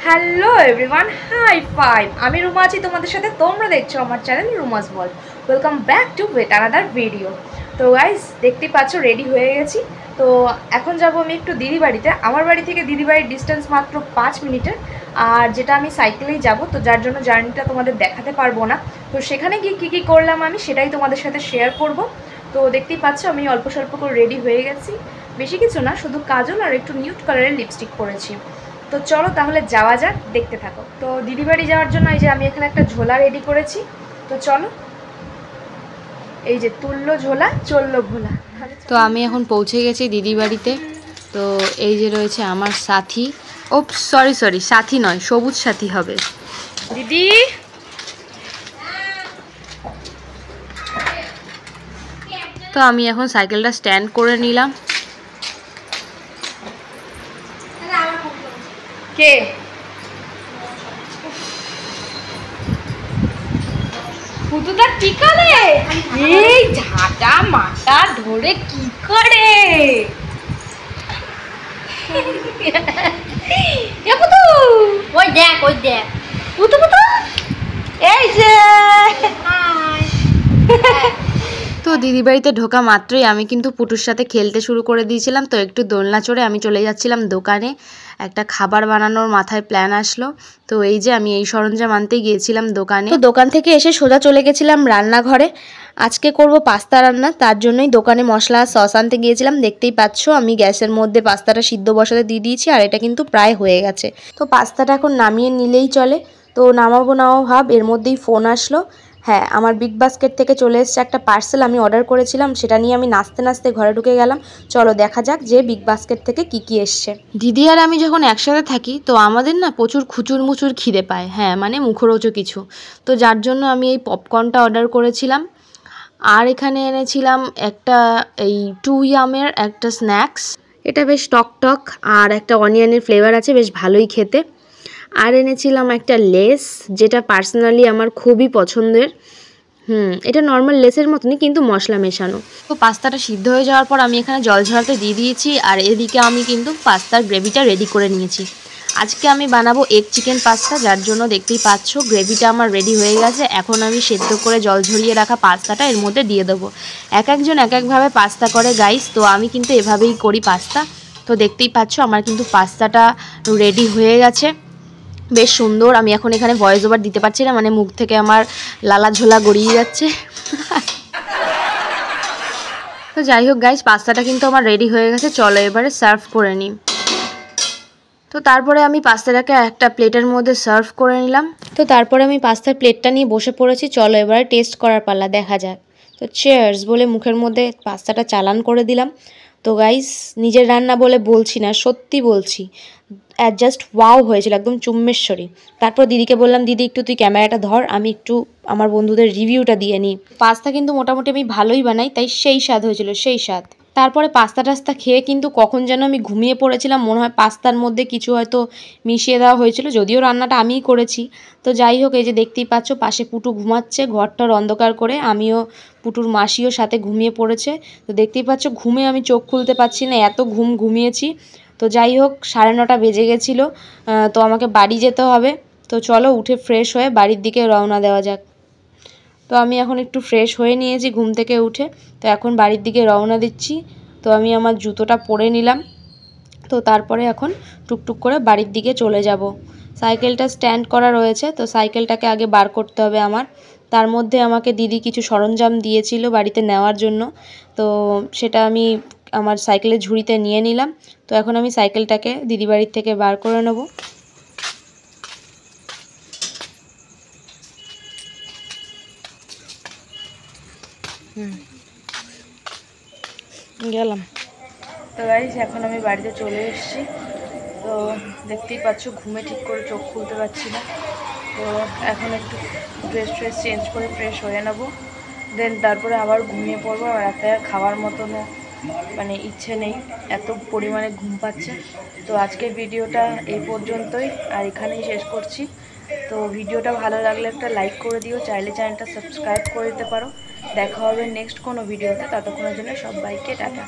Hello everyone, high five. আমি রুমা আছি তোমাদের সাথে। তোমরা দেখছো আমার channel Ruma's world. Welcome back to wait another video. তো গাইস, দেখতে পাচ্ছ রেডি হয়ে গেছি। তো এখন যাবো আমি একটু দিদি বাড়িতে। আমার বাড়ি থেকে দিদি বাড়ির ডিস্টেন্স মাত্র 5 মিনিটের, আর যেটা আমি সাইকেলেই যাব, তো যার জন্য জার্নিটা তোমাদের দেখাতে পারবো না। তো সেখানে গিয়ে কী কী করলাম আমি সেটাই তোমাদের সাথে শেয়ার করব। তো দেখতেই পাচ্ছ আমি অল্প স্বল্প করে রেডি হয়ে গেছি। বেশি কিছু না, শুধু কাজল আর একটু নিউড কালারের লিপস্টিক পরেছি। তো চলো তাহলে যাওয়া যাক, দেখতে থাকো। তো দিদি বাড়ি যাওয়ার জন্য এই যে আমি এখানে একটা ঝোলা রেডি করেছি। তো চলো, এই যে তুললো ঝোলা চললো ভোলা। তো আমি এখন পৌঁছে গেছি দিদি বাড়িতে। তো এই যে রয়েছে আমার সাথী। ও সরি সাথী নয়, সবুজ সাথী হবে। দিদি তো আমি এখন সাইকেলটা স্ট্যান্ড করে নিলাম। কে পুতুটা টিকালে এই ঝাঁটা মাটা ধরে কি করে? পুতু ওই দেখ পুতু পুতু এই যে তো দিদি বাড়িতে ঢোকা মাত্রই আমি কিন্তু পুটুর সাথে খেলতে শুরু করে দিয়েছিলাম। তো একটু দোলনা চড়ে আমি চলে যাচ্ছিলাম দোকানে। একটা খাবার বানানোর মাথায় প্ল্যান আসলো। তো এই যে আমি এই সরঞ্জাম আনতেই গিয়েছিলাম দোকানে। তো দোকান থেকে এসে সোজা চলে গেছিলাম রান্নাঘরে। আজকে করব পাস্তা রান্না, তার জন্যই দোকানে মশলা সস আনতে গিয়েছিলাম। দেখতেই পাচ্ছ আমি গ্যাসের মধ্যে পাস্তাটা সিদ্ধ বসাতে দিয়ে দিয়েছি, আর এটা কিন্তু প্রায় হয়ে গেছে। তো পাস্তাটা এখন নামিয়ে নিলেই চলে। তো নামাবো ভাব, এর মধ্যেই ফোন আসলো। হ্যাঁ, আমার বিগ বাস্কেট থেকে চলে এসেছে একটা পার্সেল, আমি অর্ডার করেছিলাম। সেটা নিয়ে আমি নাচতে নাচতে ঘরে ঢুকে গেলাম। চলো দেখা যাক যে বিগ বাস্কেট থেকে কি এসছে। দিদি আর আমি যখন একসাথে থাকি তো আমাদের না প্রচুর খুচুর মুচুর খিদে পায়। হ্যাঁ, মানে মুখরোচক কিছু। তো যার জন্য আমি এই পপকর্নটা অর্ডার করেছিলাম। আর এখানে এনেছিলাম একটা এই 2 ইয়ামের একটা স্ন্যাক্স। এটা বেশ টক আর একটা অনিয়নের ফ্লেভার আছে, বেশ ভালোই খেতে। আর এনেছিলাম একটা লেস, যেটা পার্সোনালি আমার খুবই পছন্দের। এটা নর্মাল লেসের মতনই, কিন্তু মশলা মেশানো। তো পাস্তাটা সিদ্ধ হয়ে যাওয়ার পর আমি এখানে জল ঝরাতে দিয়ে দিয়েছি, আর এদিকে আমি কিন্তু পাস্তার গ্রেভিটা রেডি করে নিয়েছি। আজকে আমি বানাবো এগ চিকেন পাস্তা, যার জন্য দেখতেই পাচ্ছ গ্রেভিটা আমার রেডি হয়ে গেছে। এখন আমি সেদ্ধ করে জল ঝরিয়ে রাখা পাস্তাটা এর মধ্যে দিয়ে দেবো। একজন এক একভাবে পাস্তা করে গাইস, তো আমি কিন্তু এভাবেই করি পাস্তা। তো দেখতেই পাচ্ছ আমার কিন্তু পাস্তাটা রেডি হয়ে গেছে, বেশ সুন্দর। আমি এখন এখানে ভয়েস ওভার দিতে পারছি না, মানে মুখ থেকে আমার লালা ঝোলা গড়িয়ে যাচ্ছে। তো যাই হোক গাইস, পাস্তাটা কিন্তু আমার রেডি হয়ে গেছে। চলো এবারে সার্ভ করে নিই। তো তারপরে আমি পাস্তাটাকে একটা প্লেটের মধ্যে সার্ভ করে নিলাম। তো তারপরে আমি পাস্তার প্লেটটা নিয়ে বসে পড়েছি। চলো এবারে টেস্ট করার পালা, দেখা যাক। তো চিয়ার্স বলে মুখের মধ্যে পাস্তাটা চালান করে দিলাম। তো গাইস, নিজের রান্না বলে বলছি না, সত্যি বলছি, জাস্ট ওয়াও হয়েছিল, একদম চুম্বেশ্বরী। তারপর দিদিকে বললাম, দিদি একটু তুই ক্যামেরাটা ধর, আমি একটু আমার বন্ধুদের রিভিউটা দিয়ে নিই। পাস্তা কিন্তু মোটামুটি আমি ভালোই বানাই, তাই সেই স্বাদ হয়েছিল, সেই স্বাদ। তারপরে পাস্তা টাস্তা খেয়ে কিন্তু কখন যেন আমি ঘুমিয়ে পড়েছিলাম। মনে হয় পাস্তার মধ্যে কিছু হয়তো মিশিয়ে দেওয়া হয়েছিল, যদিও রান্নাটা আমিই করেছি। তো যাই হোক, এই যে দেখতেই পাচ্ছ পাশে পুটু ঘুমাচ্ছে ঘরটার অন্ধকার করে। আমিও, পুটুর মাসিও সাথে ঘুমিয়ে পড়েছে। তো দেখতেই পাচ্ছ ঘুমে আমি চোখ খুলতে পারছি না, এত ঘুমিয়েছি। তো যাই হোক, 9:30 বেজে গেছিলো। তো আমাকে বাড়ি যেতে হবে। তো চলো উঠে ফ্রেশ হয়ে বাড়ির দিকে রওনা দেওয়া যাক। তো আমি এখন একটু ফ্রেশ হয়ে নিয়েছি ঘুম থেকে উঠে। তো এখন বাড়ির দিকে রওনা দিচ্ছি। তো আমি আমার জুতোটা পরে নিলাম। তো তারপরে এখন টুকটুক করে বাড়ির দিকে চলে যাব। সাইকেলটা স্ট্যান্ড করা রয়েছে, তো সাইকেলটাকে আগে বার করতে হবে আমার। তার মধ্যে আমাকে দিদি কিছু সরঞ্জাম দিয়েছিল বাড়িতে নেওয়ার জন্য। তো সেটা আমি আমার সাইকেলের ঝুড়িতে নিয়ে নিলাম। তো এখন আমি সাইকেলটাকে দিদি বাড়ির থেকে বার করে নেব। গেলাম। তো গাইস, এখন আমি বাড়িতে চলে এসেছি। তো দেখতেই পাচ্ছ ঘুমে ঠিক করে চোখ খুলতে পারছি না। তো এখন একটু ড্রেস চেঞ্জ করে ফ্রেশ হয়ে নেব, দেন তারপরে আবার ঘুমিয়ে পড়বো। আর রাতে খাওয়ার মতনও মানে ইচ্ছে নেই, এত পরিমাণে ঘুম পাচ্ছে। তো আজকের ভিডিওটা এই পর্যন্তই, আর এখানেই শেষ করছি। তো ভিডিওটা ভালো লাগলে একটা লাইক করে দিও, চাইলে চ্যানেলটা সাবস্ক্রাইব করে দিতে পারো। দেখা হবে নেক্সট কোনো ভিডিওতে, ততক্ষণের জন্য সবাইকে টাটা।